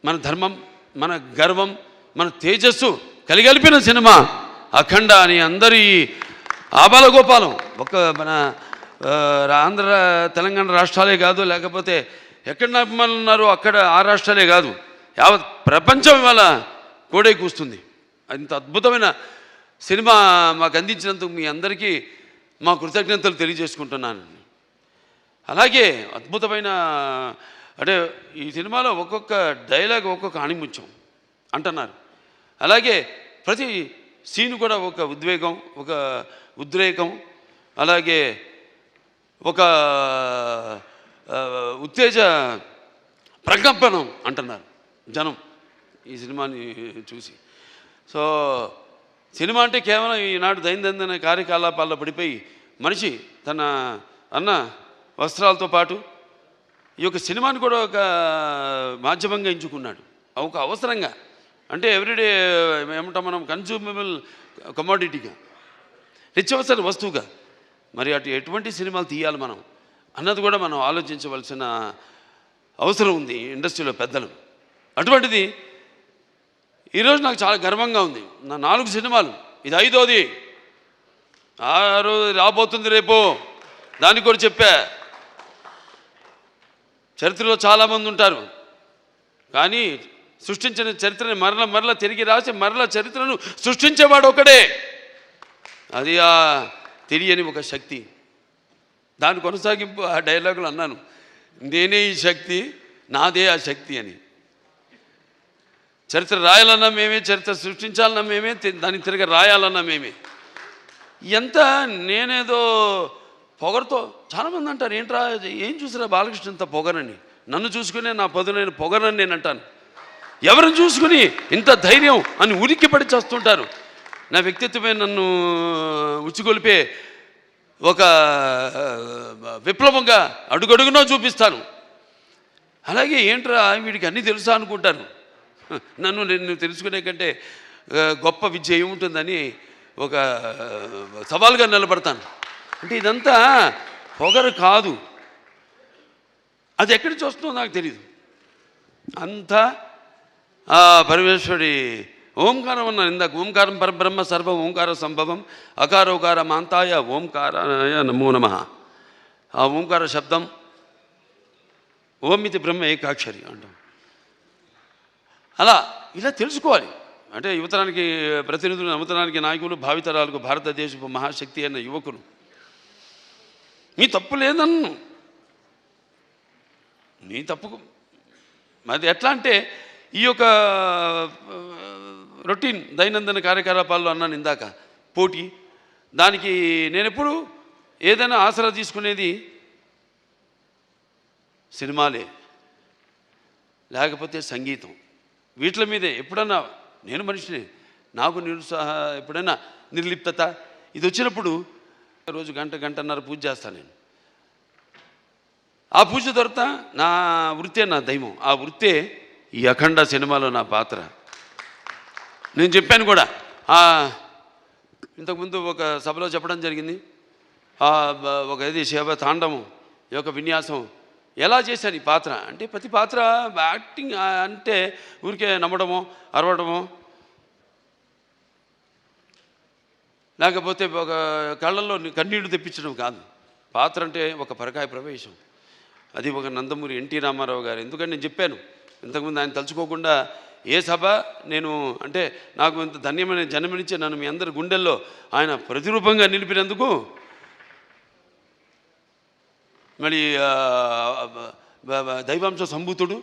మన ధర్మం, మన గర్వం, మన తేజస్సు కలిగలిపిన సినిమా అఖండ అని అందరి ఆబాలగోపాలం. ఒక మన ఆంధ్ర తెలంగాణ రాష్ట్రాలే కాదు, లేకపోతే ఎక్కడ అభిమానులు ఉన్నారో అక్కడ ఆ రాష్ట్రాలే కాదు, యావత్ ప్రపంచం ఇవాళ కోడే కూస్తుంది. అంత అద్భుతమైన సినిమా మాకు అందించినందుకు మీ అందరికీ మా కృతజ్ఞతలు తెలియజేసుకుంటున్నాను. అలాగే అద్భుతమైన అంటే ఈ సినిమాలో ఒక్కొక్క డైలాగ్ ఒక్కొక్క ఆణిముత్యం అంటున్నారు. అలాగే ప్రతి సీన్ కూడా ఒక ఉద్వేగం, ఒక ఉద్రేకం, అలాగే ఒక ఉత్తేజ ప్రకంపనం అంటున్నారు జనం ఈ సినిమాని చూసి. సో సినిమా అంటే కేవలం ఈనాడు దైనందిన కార్యకలాపాల్లో పడిపోయి మనిషి తన అన్న వస్త్రాలతో పాటు ఈ యొక్క సినిమాని కూడా ఒక మాధ్యమంగా ఎంచుకున్నాడు, ఒక అవసరంగా. అంటే ఎవ్రీడే ఏమంటాం మనం, కన్జ్యూమబుల్ కమోడిటీగా, నిత్యవసర వస్తువుగా. మరి ఎటువంటి సినిమాలు తీయాలి మనం అన్నది కూడా మనం ఆలోచించవలసిన అవసరం ఉంది ఇండస్ట్రీలో పెద్దలు. అటువంటిది ఈరోజు నాకు చాలా గర్వంగా ఉంది. నా 4 సినిమాలు, ఇది 5వది, 6 రాబోతుంది రేపు. దానికి కూడా చెప్పా, చరిత్రలో చాలామంది ఉంటారు కానీ సృష్టించిన చరిత్రని మరల తిరిగి రాసి మరల చరిత్రను సృష్టించేవాడు ఒకడే. అది ఆ తెలియని ఒక శక్తి. దాని కొనసాగింపు ఆ డైలాగులు అన్నాను, నేనే ఈ శక్తి, నాదే ఆ శక్తి అని. చరిత్ర రాయాలన్నా మేమే, చరిత్ర సృష్టించాలన్నా మేమే, దాన్ని తిరిగి రాయాలన్నా మేమే. ఎంత నేనేదో పొగరుతో చాలామంది అంటారు, ఏంట్రా ఏం చూసిరా బాలకృష్ణ ఇంత పొగరని. నన్ను చూసుకునే నా పదునైన పొగరని నేను అంటాను. ఎవరిని చూసుకుని ఇంత ధైర్యం అని ఉలిక్కిపడి చేస్తుంటారు. నా వ్యక్తిత్వమే నన్ను ఉచ్చిగొలిపే ఒక విప్లవంగా అడుగడుగునో చూపిస్తాను. అలాగే ఏంట్రా వీడికి అన్నీ తెలుసా అనుకుంటాను. నేను తెలుసుకునే కంటే గొప్ప విద్య ఏముంటుందని ఒక సవాల్గా నిలబడతాను. అంటే ఇదంతా పొగరు కాదు, అది ఎక్కడి నుంచి వస్తుందో నాకు తెలియదు. అంతా ఆ పరమేశ్వరుడి ఓంకారం అన్నాను ఇందాక. ఓంకారం పరబ్రహ్మ సర్వం ఓంకార సంభవం అకారోకార మాంతాయ ఓంకారాయ నమో నమః. ఆ ఓంకార శబ్దం ఓమితి బ్రహ్మ ఏకాక్షరి అంటాం. అలా ఇలా తెలుసుకోవాలి. అంటే యువతరానికి ప్రతినిధులు, నవతరానికి నాయకులు, భావితరాలకు భారతదేశపు మహాశక్తి అన్న యువకులు. మీ తప్పు లేదన్ను, నీ తప్పుకు అది ఎట్లా అంటే ఈ యొక్క రొటీన్ దైనందిన కార్యకలాపాల్లో అన్నాను ఇందాక, పోటీ. దానికి నేను ఎప్పుడు ఏదైనా ఆసరా తీసుకునేది సినిమాలే, లేకపోతే సంగీతం. వీటి మీదే ఎప్పుడన్నా నేను మనిషిని, నాకు ఎప్పుడైనా నిర్లిప్తత ఇది వచ్చినప్పుడు రోజు గంటన్నర పూజ చేస్తాను నేను. ఆ పూజ తర్వాత నా వృత్తే నా దైవం. ఆ వృత్తే ఈ అఖండ సినిమాలో నా పాత్ర. నేను చెప్పాను కూడా, ఇంతకుముందు ఒక సభలో చెప్పడం జరిగింది. ఒక ఇది శివ తాండవం యొక్క విన్యాసం ఎలా చేశాను ఈ పాత్ర అంటే, ప్రతి పాత్ర యాక్టింగ్ అంటే ఊరికే నమ్మడమో అరవడమో, లేకపోతే ఒక కళ్ళల్లో కన్నీళ్లు తెప్పించడం కాదు. పాత్ర అంటే ఒక పరకాయ ప్రవేశం. అది ఒక నందమూరి ఎన్టీ రామారావు గారు. ఎందుకంటే నేను చెప్పాను ఇంతకుముందు, ఆయన తలుచుకోకుండా ఏ సభ నేను అంటే నాకు ఇంత ధన్యమైన జన్మనిచ్చే నన్ను మీ అందరి గుండెల్లో ఆయన ప్రతిరూపంగా నిలిపినందుకు, మరి దైవాంశ సంభూతుడు